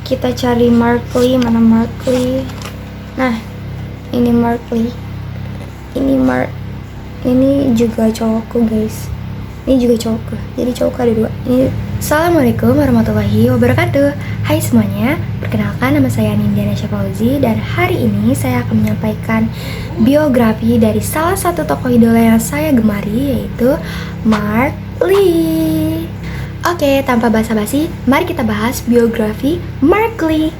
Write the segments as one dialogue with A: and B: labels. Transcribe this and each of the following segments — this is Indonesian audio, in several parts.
A: Kita cari Markley, mana Markley? Nah, ini Markley. Ini juga cowokku, guys. Ini juga cowokku. Jadi cowokku ada 2. Ini Assalamualaikum warahmatullahi wabarakatuh. Hai semuanya, perkenalkan nama saya Nindiana Syafauzi dan hari ini saya akan menyampaikan biografi dari salah satu tokoh idola yang saya gemari, yaitu Mark Lee. Oke, tanpa basa-basi, mari kita bahas biografi Mark Lee.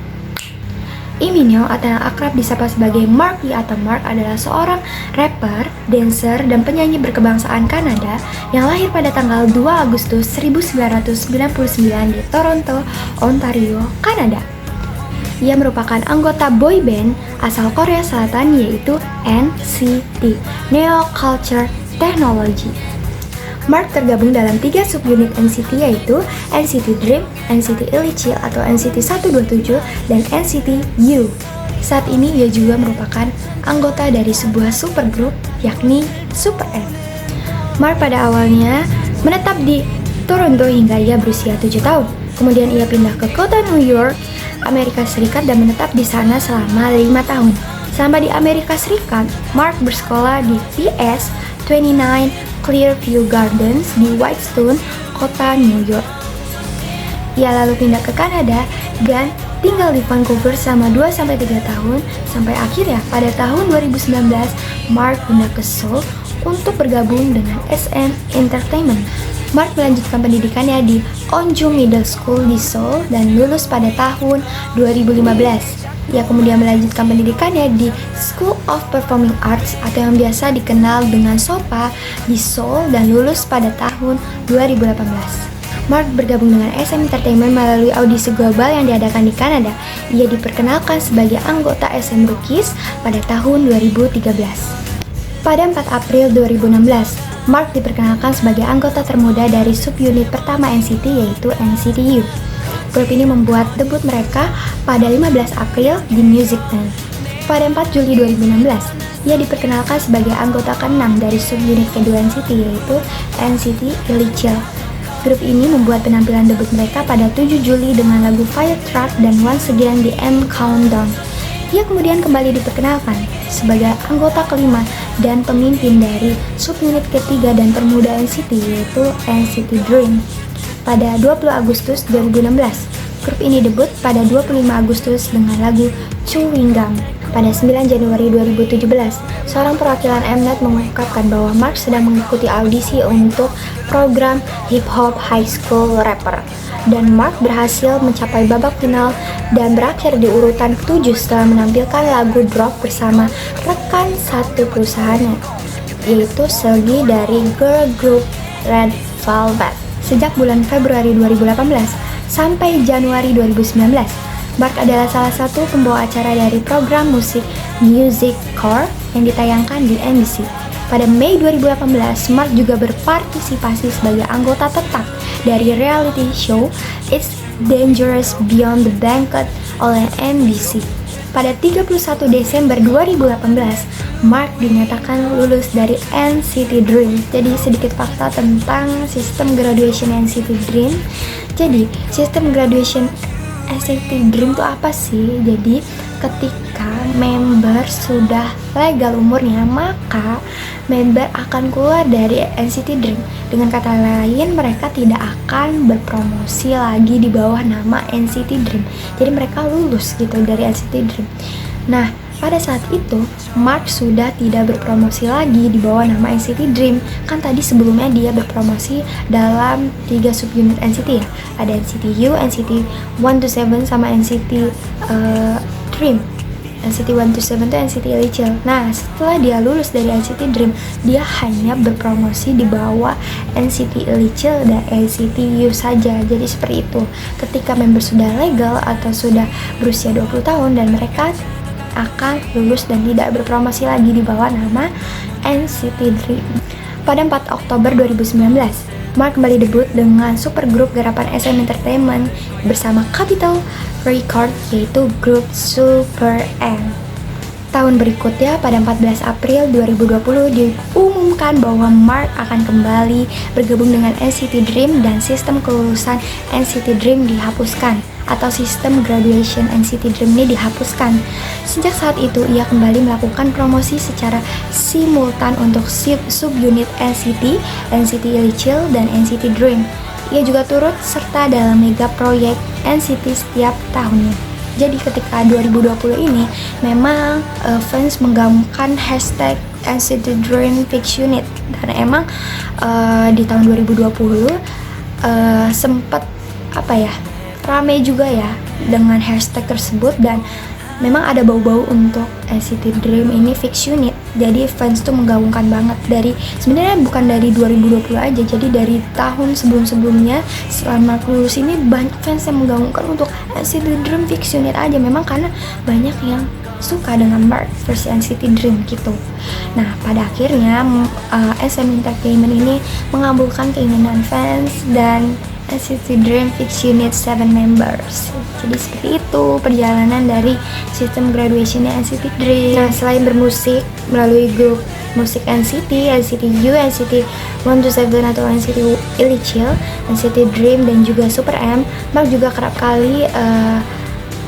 A: Iminyo atau yang akrab disapa sebagai Mark Lee atau Mark adalah seorang rapper, dancer, dan penyanyi berkebangsaan Kanada yang lahir pada tanggal 2 Agustus 1999 di Toronto, Ontario, Kanada. Ia merupakan anggota boy band asal Korea Selatan yaitu NCT, Neo Culture Technology. Mark tergabung dalam 3 subunit NCT yaitu NCT Dream, NCT Illichil atau NCT 127, dan NCT U. Saat ini ia juga merupakan anggota dari sebuah supergroup yakni Super M. Mark pada awalnya menetap di Toronto hingga ia berusia 7 tahun. Kemudian ia pindah ke kota New York, Amerika Serikat dan menetap di sana selama 5 tahun. Selama di Amerika Serikat, Mark bersekolah di PS 29 Clearview Gardens di Whitestone, kota New York. Ia lalu pindah ke Kanada dan tinggal di Vancouver selama 2-3 tahun sampai akhirnya pada tahun 2019 Mark pindah ke Seoul untuk bergabung dengan SM Entertainment. Mark melanjutkan pendidikannya di Onju Middle School di Seoul dan lulus pada tahun 2015. Ia kemudian melanjutkan pendidikannya di School of Performing Arts atau yang biasa dikenal dengan SOPA di Seoul dan lulus pada tahun 2018. Mark bergabung dengan SM Entertainment melalui audisi global yang diadakan di Kanada. Ia diperkenalkan sebagai anggota SM Rookies pada tahun 2013. Pada 4 April 2016, Mark diperkenalkan sebagai anggota termuda dari subunit pertama NCT yaitu NCT U. Grup ini membuat debut mereka pada 15 April di Music Bank. Pada 4 Juli 2016, ia diperkenalkan sebagai anggota ke-6 dari subunit kedua NCT yaitu NCT Illichil. Grup ini membuat penampilan debut mereka pada 7 Juli dengan lagu Fire Truck dan Once Again di M Countdown. Ia kemudian kembali diperkenalkan sebagai anggota kelima dan pemimpin dari subunit ketiga dan termuda NCT yaitu NCT Dream. Pada 20 Agustus 2016, grup ini debut pada 25 Agustus dengan lagu Chewing Gum. Pada 9 Januari 2017, seorang perwakilan Mnet mengungkapkan bahwa Mark sedang mengikuti audisi untuk program Hip Hop High School Rapper. Dan Mark berhasil mencapai babak final dan berakhir di urutan ke-7 setelah menampilkan lagu Drop bersama rekan satu perusahaannya, yaitu Seulgi dari girl group Red Velvet. Sejak bulan Februari 2018 sampai Januari 2019, Mark adalah salah satu pembawa acara dari program musik Music Core yang ditayangkan di NBC. Pada Mei 2018, Mark juga berpartisipasi sebagai anggota tetap dari reality show It's Dangerous Beyond the Blanket oleh NBC. Pada 31 Desember 2018, Mark dinyatakan lulus dari NCT Dream. Jadi sedikit fakta tentang sistem graduation NCT Dream. Jadi sistem graduation NCT Dream itu apa sih? Jadi ketika member sudah legal umurnya, maka member akan keluar dari NCT Dream. Dengan kata lain, mereka tidak akan berpromosi lagi di bawah nama NCT Dream. Jadi mereka lulus gitu dari NCT Dream. Nah, pada saat itu Mark sudah tidak berpromosi lagi di bawah nama NCT Dream. Kan tadi sebelumnya dia berpromosi dalam 3 subunit NCT ya. Ada NCT U, NCT 127 sama NCT Dream. NCT 127 itu NCT Illichil. Nah, setelah dia lulus dari NCT Dream, dia hanya berpromosi di bawah NCT Illichil dan NCT U saja. Jadi seperti itu. Ketika member sudah legal atau sudah berusia 20 tahun dan mereka akan lulus dan tidak berpromosi lagi di bawah nama NCT Dream. Pada 4 Oktober 2019, Mark kembali debut dengan supergrup garapan SM Entertainment bersama Capitol Record yaitu grup Super M. Tahun berikutnya pada 14 April 2020 diumumkan bahwa Mark akan kembali bergabung dengan NCT Dream dan sistem kelulusan NCT Dream dihapuskan. atau sistem graduation NCT Dream ini dihapuskan. Sejak saat itu, ia kembali melakukan promosi secara simultan untuk subunit NCT, NCT Illichil, dan NCT Dream. Ia juga turut serta dalam mega proyek NCT setiap tahunnya. Jadi ketika 2020 ini memang fans menggaungkan hashtag NCT Dream Fix Unit, dan emang di tahun 2020 sempat rame juga ya dengan hashtag tersebut, dan memang ada bau-bau untuk NCT Dream ini Fix Unit. Jadi fans tuh menggaungkan banget, dari sebenarnya bukan dari 2020 aja, jadi dari tahun sebelum-sebelumnya selama lulus ini banyak fans yang menggaungkan untuk NCT Dream Fix Unit aja, memang karena banyak yang suka dengan Mark versi NCT Dream gitu. Nah, pada akhirnya SM Entertainment ini mengabulkan keinginan fans dan NCT Dream Fix Unit 7 members. Jadi seperti itu perjalanan dari sistem graduationnya NCT Dream. Nah, selain bermusik melalui grup musik NCT, NCT U, NCT 127 atau NCT Illichil, NCT Dream, dan juga Super M, Mark juga kerap kali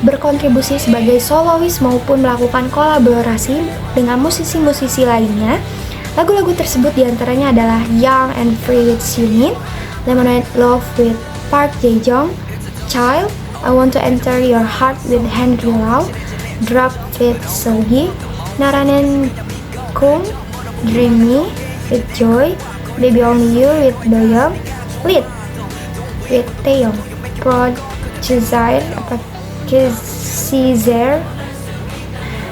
A: berkontribusi sebagai solois maupun melakukan kolaborasi dengan musisi-musisi lainnya. Lagu-lagu tersebut diantaranya adalah Young and Free with Sumin, Lemonade Love with Park Jae-jong, Child, I Want to Enter Your Heart with Henry Lau, Drop with Seulgi, Naranen Kung, Dream Me with Joy, Baby Only You with Doyeon, Lit with Taeyong, Prod Chizire atau Kizizer.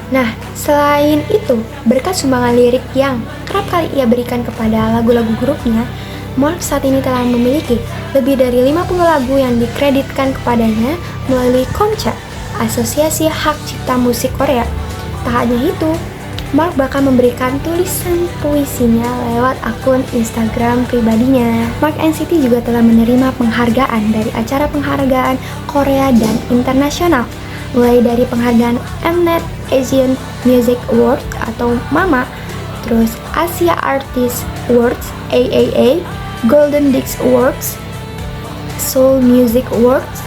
A: Nah, selain itu, berkat sumbangan lirik yang kerap kali ia berikan kepada lagu-lagu grupnya, Mark saat ini telah memiliki lebih dari 50 lagu yang dikreditkan kepadanya melalui KOMCHA, Asosiasi Hak Cipta Musik Korea. Tak hanya itu, Mark bahkan memberikan tulisan puisinya lewat akun Instagram pribadinya. Mark NCT juga telah menerima penghargaan dari acara penghargaan Korea dan internasional, mulai dari penghargaan Mnet Asian Music Award atau MAMA, terus Asia Artist Awards AAA, Golden Disc Awards, Seoul Music Awards,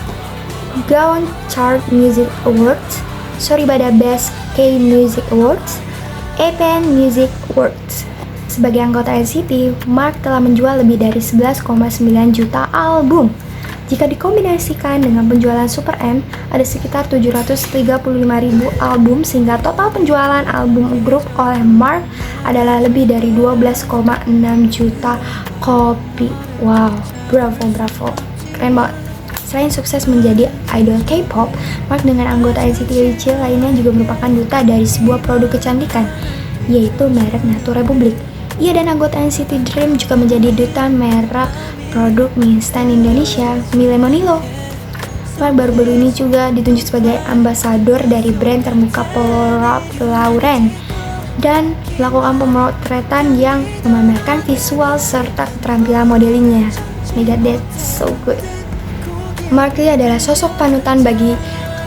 A: Gaon Chart Music Awards, Soribada Best K Music Awards, Epen Music Awards. Sebagai anggota NCT, Mark telah menjual lebih dari 11,9 juta album. Jika dikombinasikan dengan penjualan Super M, ada sekitar 735.000 album, sehingga total penjualan album grup oleh Mark adalah lebih dari 12,6 juta kopi. Wow, bravo, keren banget. Selain sukses menjadi idol K-pop, Mark dengan anggota NCT Illichil lainnya juga merupakan duta dari sebuah produk kecantikan, yaitu merek Natur Republik. Ia dan anggota NCT Dream juga menjadi duta merek produk mie instan Indonesia, Mile Monilo. Mark baru-baru ini juga ditunjuk sebagai ambasador dari brand termuka Polo Ralph Lauren dan melakukan pemotretan yang memamerkan visual serta keterampilan modelingnya. My God, that's so good. Mark Lee adalah sosok panutan bagi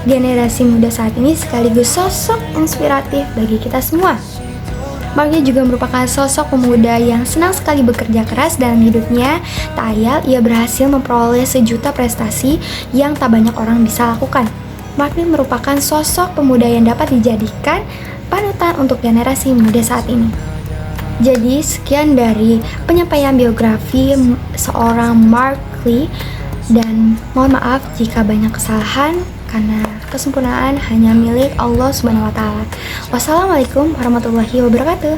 A: generasi muda saat ini, sekaligus sosok inspiratif bagi kita semua. Mark Lee juga merupakan sosok pemuda yang senang sekali bekerja keras dalam hidupnya. Tak ayal, ia berhasil memperoleh sejuta prestasi yang tak banyak orang bisa lakukan. Mark Lee merupakan sosok pemuda yang dapat dijadikan panutan untuk generasi muda saat ini. Jadi, sekian dari penyampaian biografi seorang Mark Lee, dan mohon maaf jika banyak kesalahan karena kesempurnaan hanya milik Allah Subhanahu wa Ta'ala. Wassalamualaikum warahmatullahi wabarakatuh.